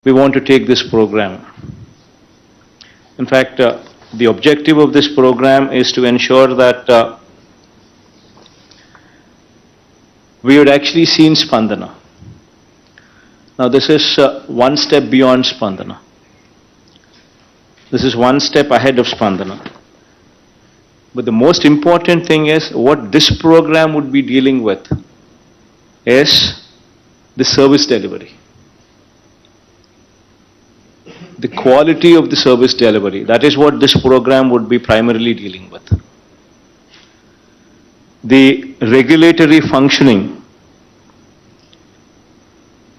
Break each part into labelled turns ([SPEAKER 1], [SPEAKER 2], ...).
[SPEAKER 1] we want to take this program. In fact, the objective of this program is to ensure that we had actually seen Spandana. Now this is one step beyond Spandana. This is one step ahead of Spandana. But the most important thing is what this program would be dealing with is the service delivery. The quality of the service delivery. That is what this program would be primarily dealing with. The regulatory functioning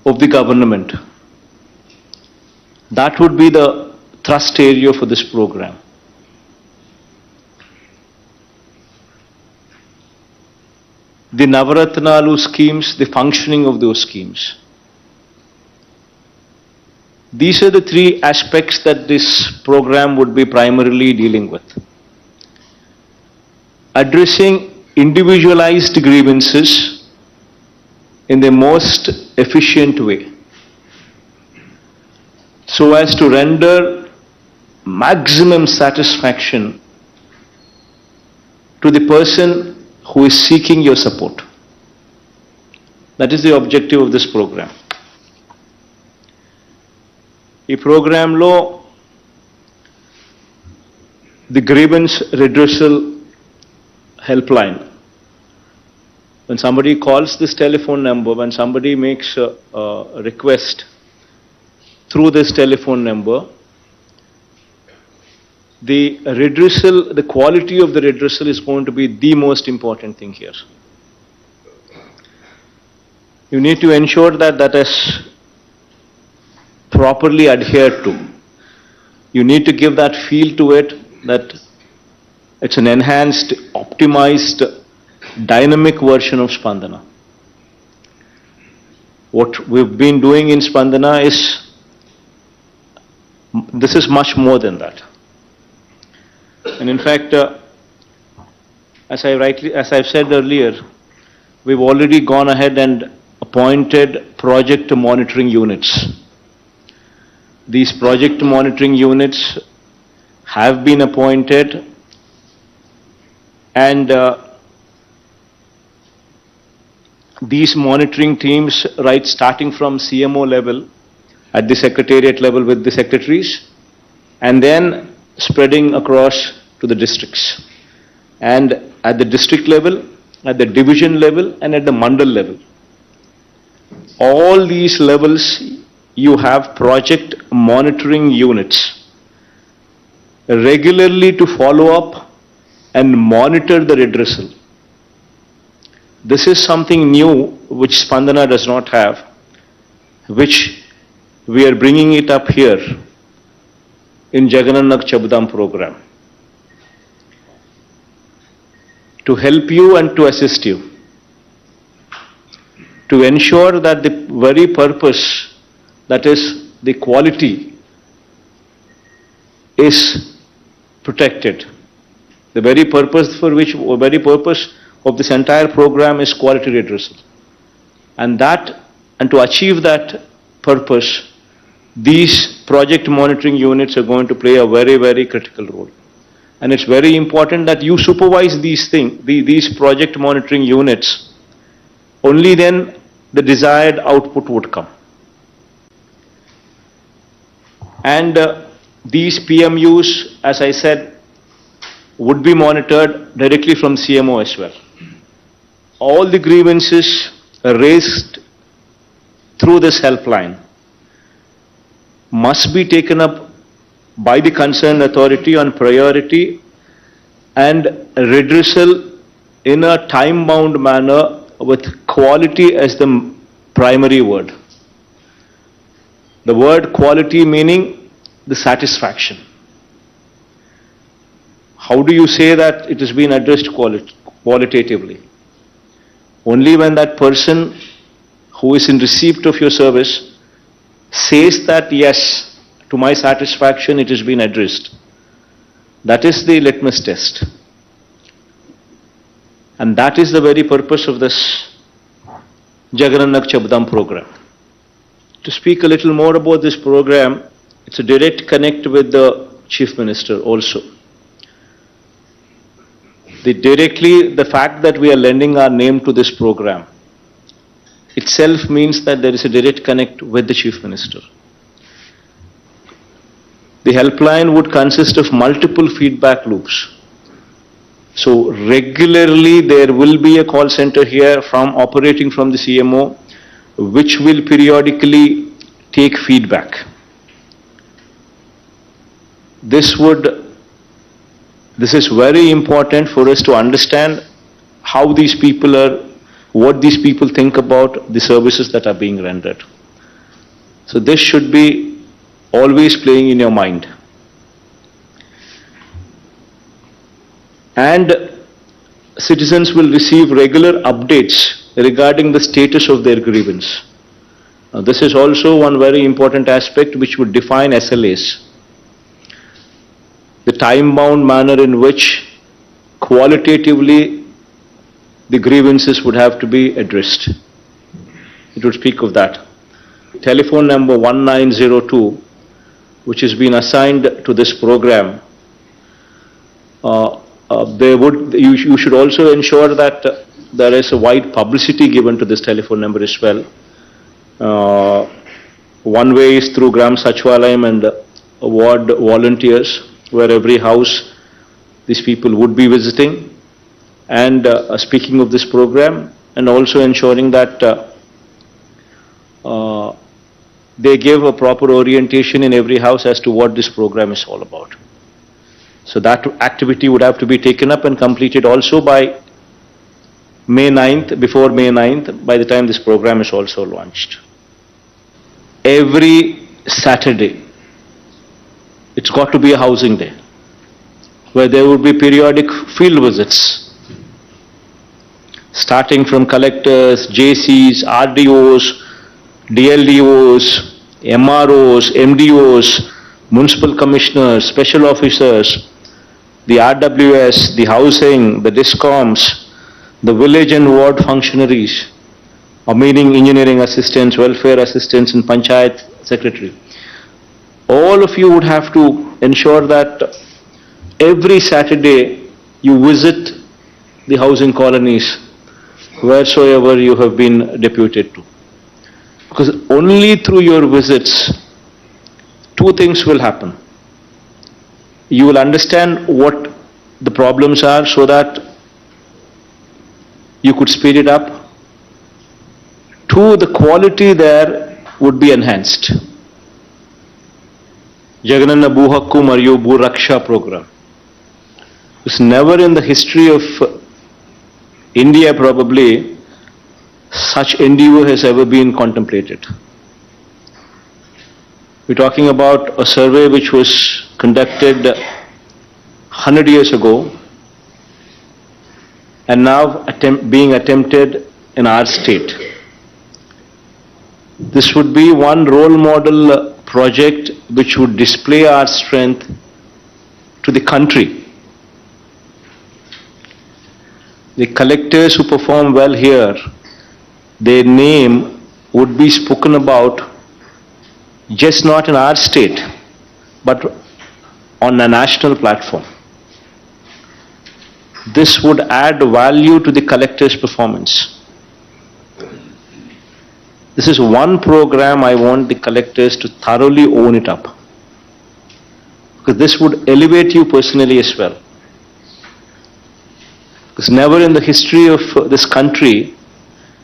[SPEAKER 1] of the government. That would be the thrust area for this program. The Navaratnalu schemes, the functioning of those schemes. These are the three aspects that this program would be primarily dealing with. Addressing individualized grievances in the most efficient way, so as to render maximum satisfaction to the person who is seeking your support. That is the objective of this program. ఈ ప్రోగ్రాంలో the grievance redressal helpline. When somebody calls this telephone number, when somebody makes a request through this telephone number, the redressal, the quality of the redressal is going to be the most important thing here. You need to ensure that that is properly adhered to. You need to give that feel to it, that it's an enhanced, optimized, dynamic version of Spandana. What we've been doing in Spandana is, this is much more than that. And in fact, as I've said earlier, we've already gone ahead and appointed project monitoring units. These project monitoring units have been appointed, and these monitoring teams, right, starting from CMO level, at the secretariat level with the secretaries, and then spreading across to the districts. And at the district level, at the division level, and at the mandal level. All these levels, you have project monitoring units regularly to follow up and monitor the redressal. This is something new which Spandana does not have, which we are bringing it up here in Jagan Chabdam program to help you and to assist you, to ensure that the very purpose, that is the quality, is protected. The very purpose for which, or very purpose of this entire program is quality redressal. And to achieve that purpose, these project monitoring units are going to play a very, very critical role. And it's very important that you supervise these things, these project monitoring units. Only then the desired output would come. And these PMUs, as I said, would be monitored directly from CMO as well. All the grievances raised through this helpline must be taken up by the concerned authority on priority and redressal in a time-bound manner with quality as the primary word. The word quality meaning the satisfaction. How do you say that it has been addressed qualitatively? Only when that person who is in receipt of your service says that, yes, to my satisfaction it has been addressed. That is the litmus test. And that is the very purpose of this Jagan Chabdam program. To speak a little more about this program, it's a direct connect with the Chief Minister also. The fact that we are lending our name to this program itself means that there is a direct connect with the Chief Minister. The helpline would consist of multiple feedback loops. So regularly there will be a call center here operating from the CMO, which will periodically take feedback. This is very important for us to understand how these people are, what these people think about the services that are being rendered. So this should be always playing in your mind. And citizens will receive regular updates regarding the status of their grievance. Now, this is also one very important aspect which would define SLAs. The time-bound manner in which qualitatively the grievances would have to be addressed. It would speak of that. Telephone number 1902, which has been assigned to this program, you should also ensure that there is a wide publicity given to this telephone number as well. One way is through Gram Sachwalayam and ward volunteers, where every house these people would be visiting and speaking of this program, and also ensuring that they give a proper orientation in every house as to what this program is all about. So that activity would have to be taken up and completed also by May 9th, before May 9th, by the time this program is also launched. Every Saturday, it's got to be a housing day, where there would be periodic field visits, starting from collectors, JCs, RDOs, DLDOs, MROs, MDOs, municipal commissioners, special officers, the RWS, the housing, the DISCOMs, the village and ward functionaries, meaning engineering assistants, welfare assistants, and panchayat secretary. All of you would have to ensure that every Saturday you visit the housing colonies wheresoever you have been deputed to. Because only through your visits, two things will happen. You will understand what the problems are so that you could speed it up. Two, the quality there would be enhanced. Jagan Bhu Hakku Mariyu Bhu Raksha program. It's never in the history of India probably such endeavor has ever been contemplated. We're talking about a survey which was conducted 100 years ago and now being attempted in our state. This would be one role model project which would display our strength to the country. The collectors who perform well here, their name would be spoken about just not in our state, but on a national platform. This would add value to the collector's performance. This is one program I want the collectors to thoroughly own it up, because this would elevate you personally as well. Because never in the history of this country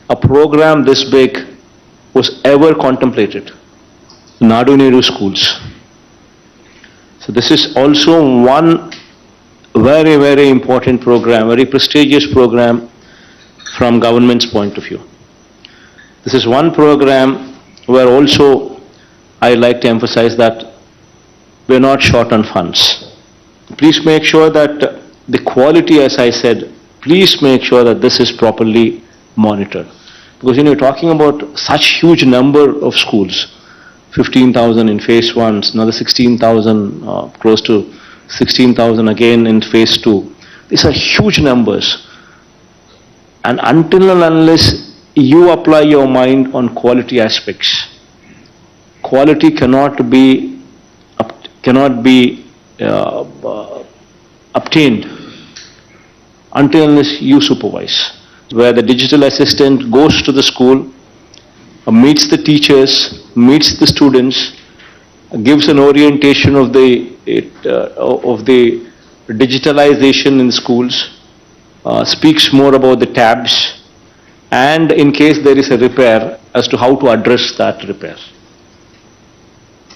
[SPEAKER 1] a program this big was ever contemplated. Nadu Nehru schools. So this is also one very, very important program, very prestigious program from government's point of view. This is one program where also I like to emphasize that we're not short on funds. Please make sure that the quality, as I said, please make sure that this is properly monitored. Because you're talking about such huge number of schools, 15,000 in phase 1, another 16,000, close to 16,000 again in phase 2. These are huge numbers. And until and unless you apply your mind on quality aspects, quality cannot be obtained until unless you supervise. Where the digital assistant goes to the school, meets the teachers, meets the students, gives an orientation of the digitalization in schools, speaks more about the tabs, and in case there is a repair, as to how to address that repair.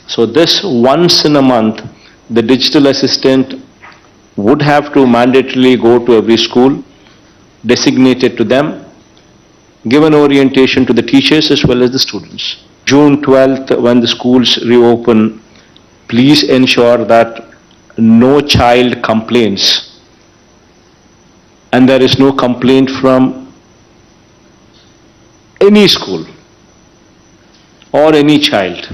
[SPEAKER 1] So this once in a month, the digital assistant would have to mandatorily go to every school, designated to them, give an orientation to the teachers as well as the students. June 12th, when the schools reopen, please ensure that no child complains, and there is no complaint from any school or any child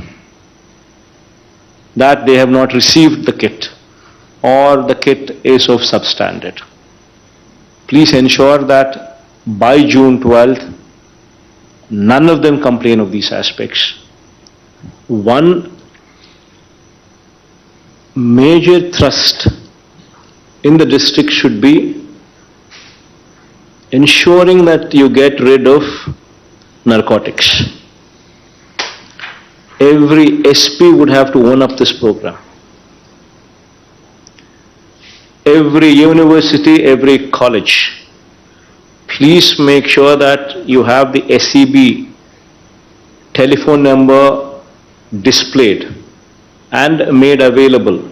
[SPEAKER 1] that they have not received the kit or the kit is of substandard. Please ensure that by June 12th, none of them complain of these aspects. One major thrust in the district should be ensuring that you get rid of narcotics. Every SP would have to own up this program. Every university, every college, please make sure that you have the SEB telephone number displayed and made available,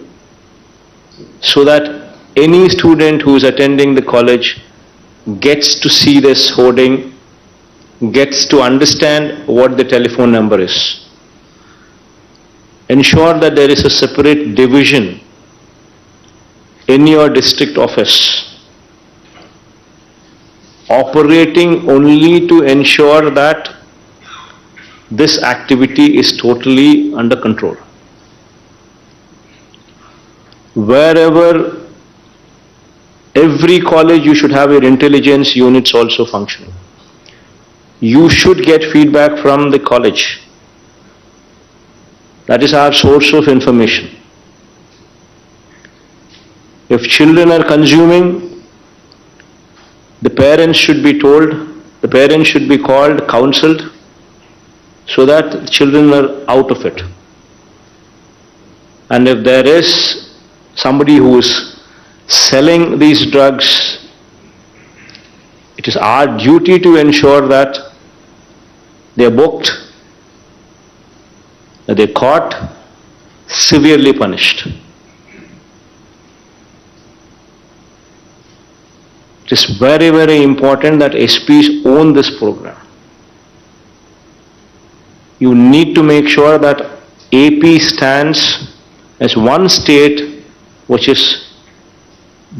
[SPEAKER 1] so that any student who is attending the college gets to see this hoarding, gets to understand what the telephone number is. Ensure that there is a separate division in your district office operating only to ensure that this activity is totally under control. Wherever, every college, you should have your intelligence units also functioning. You should get feedback from the college. That is our source of information. If children are consuming, the parents should be told, the parents should be called, counseled, so that children are out of it. And if there is somebody who is selling these drugs, it is our duty to ensure that they are booked, that they are caught, severely punished. It is very, very important that SPs own this program. You need to make sure that AP stands as one state which is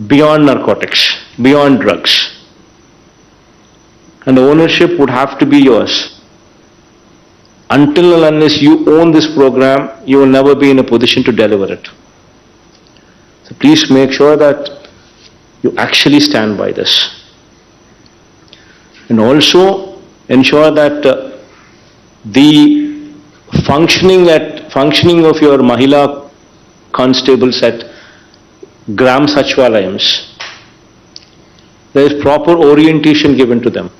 [SPEAKER 1] beyond narcotics, beyond drugs. And the ownership would have to be yours. Until and unless you own this program, you will never be in a position to deliver it. So please make sure that you actually stand by this. And also ensure that the functioning of your Mahila constables at Gram Sachivalayams, there is proper orientation given to them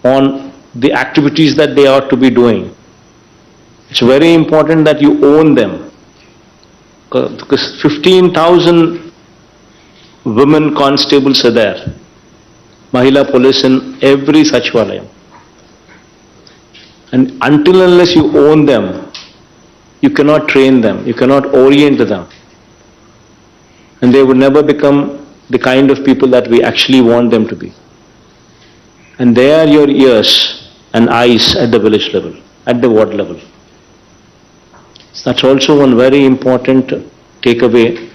[SPEAKER 1] on the activities that they ought to be doing. It's very important that you own them, because 15,000 women constables are there, Mahila police in every Sachivalayam. And until unless you own them, you cannot train them, you cannot orient them. And they would never become the kind of people that we actually want them to be. And they are your ears and eyes at the village level, at the ward level. So that's also one very important takeaway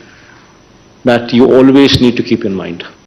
[SPEAKER 1] that you always need to keep in mind.